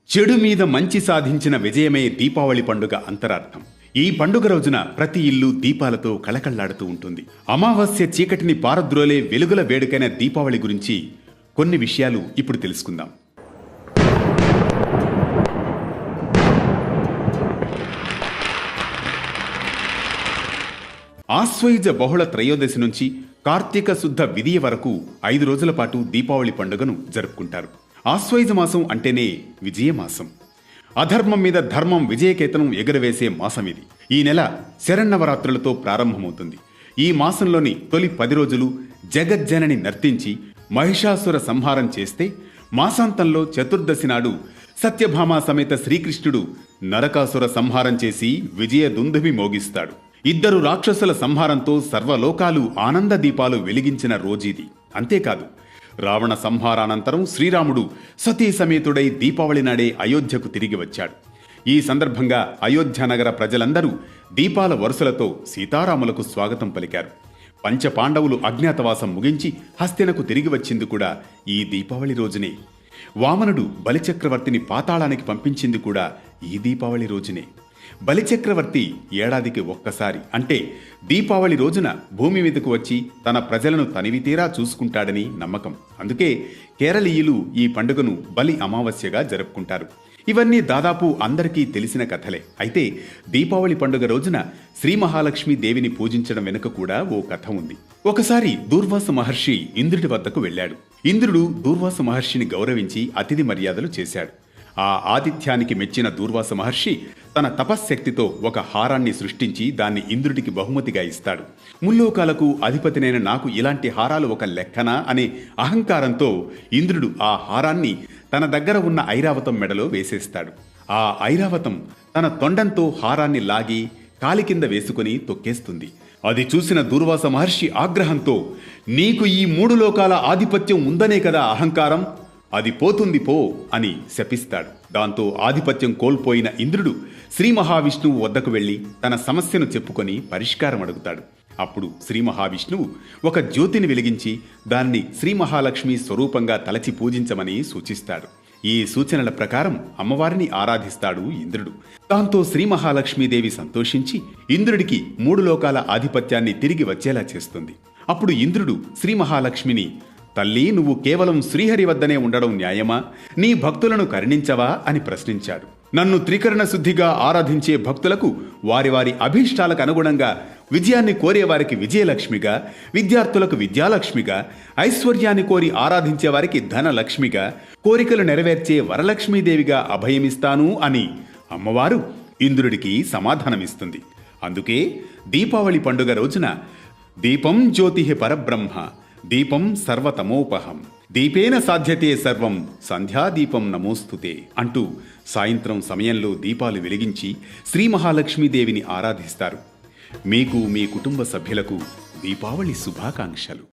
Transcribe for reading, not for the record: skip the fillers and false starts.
చెడు మీద మంచి సాధించిన విజయమే దీపావళి పండుగ అంతరార్థం. ఈ పండుగ రోజున ప్రతి ఇల్లు దీపాలతో కళకళ్లాడుతూ ఉంటుంది. అమావాస్య చీకటిని పారద్రోలే వెలుగుల వేడుకైన దీపావళి గురించి కొన్ని విషయాలు ఇప్పుడు తెలుసుకుందాం. ఆశ్వయుజ బహుళ త్రయోదశి నుంచి కార్తీక శుద్ధ విదియ వరకు 5 రోజుల పాటు దీపావళి పండుగను జరుపుకుంటారు. ఆశ్వయుజ మాసం అంటేనే విజయమాసం. అధర్మం మీద ధర్మం విజయకేతనం ఎగురవేసే మాసం ఇది. ఈ నెల శరన్నవరాత్రులతో ప్రారంభమవుతుంది. ఈ మాసంలోని తొలి 10 రోజులు జగజ్జనని నర్తించి మహిషాసుర సంహారం చేస్తే, మాసాంతంలో చతుర్దశి నాడు సత్యభామ సమేత శ్రీకృష్ణుడు నరకాసుర సంహారం చేసి విజయ దుందుభి మోగిస్తాడు. 2 రాక్షసుల సంహారంతో సర్వలోకాలు ఆనంద దీపాలు వెలిగించిన రోజీది. అంతేకాదు, రావణ సంహారానంతరం శ్రీరాముడు సతీ సమేతుడై దీపావళి నాడే అయోధ్యకు తిరిగి వచ్చాడు. ఈ సందర్భంగా అయోధ్య నగర ప్రజలందరూ దీపాల వరుసలతో సీతారాములకు స్వాగతం పలికారు. పంచపాండవులు అజ్ఞాతవాసం ముగించి హస్తినకు తిరిగి వచ్చింది కూడా ఈ దీపావళి రోజునే. వామనుడు బలిచక్రవర్తిని పాతాళానికి పంపించింది కూడా ఈ దీపావళి రోజునే. బలిచక్రవర్తి ఏడాదికి ఒక్కసారి అంటే దీపావళి రోజున భూమి మీదకు వచ్చి తన ప్రజలను తనివితీరా చూసుకుంటాడని నమ్మకం. అందుకే కేరళీయులు ఈ పండుగను బలి అమావాస్యగా జరుపుకుంటారు. ఇవన్నీ దాదాపు అందరికీ తెలిసిన కథలే. అయితే దీపావళి పండుగ రోజున శ్రీ మహాలక్ష్మి దేవిని పూజించడం వెనుక కూడా ఓ కథ ఉంది. ఒకసారి దూర్వాస మహర్షి ఇంద్రుడి వద్దకు వెళ్ళాడు. ఇంద్రుడు దూర్వాస మహర్షిని గౌరవించి అతిథి మర్యాదలు చేశాడు. ఆ ఆతిథ్యానికి మెచ్చిన దూర్వాస మహర్షి తన తపశ్శక్తితో ఒక హారాన్ని సృష్టించి దాన్ని ఇంద్రుడికి బహుమతిగా ఇస్తాడు. ముల్లోకాలకు అధిపతినైన నాకు ఇలాంటి హారాలు ఒక లెక్కనా అనే అహంకారంతో ఇంద్రుడు ఆ హారాన్ని తన దగ్గర ఉన్న ఐరావతం మెడలో వేసేస్తాడు. ఆ ఐరావతం తన తొండంతో హారాన్ని లాగి కాలి కింద వేసుకుని తొక్కేస్తుంది. అది చూసిన దూర్వాస మహర్షి ఆగ్రహంతో, నీకు ఈ 3 లోకాల ఆధిపత్యం ఉందనే కదా అహంకారం, అది పోతుంది పో అని శపిస్తాడు. దాంతో ఆధిపత్యం కోల్పోయిన ఇంద్రుడు శ్రీ మహావిష్ణువు వద్దకు వెళ్లి తన సమస్యను చెప్పుకొని పరిష్కారం అడుగుతాడు. అప్పుడు శ్రీ మహావిష్ణువు ఒక జ్యోతిని వెలిగించి దాన్ని శ్రీ మహాలక్ష్మి స్వరూపంగా తలచి పూజించమని సూచిస్తాడు. ఈ సూచనల ప్రకారం అమ్మవారిని ఆరాధిస్తాడు ఇంద్రుడు. దాంతో శ్రీ మహాలక్ష్మీదేవి సంతోషించి ఇంద్రుడికి 3 లోకాల ఆధిపత్యాన్ని తిరిగి వచ్చేలా చేస్తుంది. అప్పుడు ఇంద్రుడు శ్రీ మహాలక్ష్మిని, తల్లి, నువ్వు కేవలం శ్రీహరి వద్దనే ఉండడం న్యాయమా? నీ భక్తులను కరుణించవా అని ప్రశ్నించాడు. నన్ను త్రికరణ శుద్ధిగా ఆరాధించే భక్తులకు వారి వారి అభీష్టాలకు అనుగుణంగా విజయాన్ని కోరేవారికి విజయలక్ష్మిగా, విద్యార్థులకు విద్యాలక్ష్మిగా, ఐశ్వర్యాన్ని కోరి ఆరాధించే వారికి ధనలక్ష్మిగా, కోరికలు నెరవేర్చే వరలక్ష్మీదేవిగా అభయమిస్తాను అని అమ్మవారు ఇంద్రుడికి సమాధానమిస్తుంది. అందుకే దీపావళి పండుగ రోజున దీపం జ్యోతిః పరబ్రహ్మ, దీపం సర్వతమోపహం, దీపేన సాధ్యతే సర్వం, సంధ్యాదీపం నమోస్తుతే అంటూ సాయంత్రం సమయంలో దీపాలు వెలిగించి శ్రీ మహాలక్ష్మీదేవిని ఆరాధిస్తారు. మీకు, మీ కుటుంబ సభ్యులకు దీపావళి శుభాకాంక్షలు.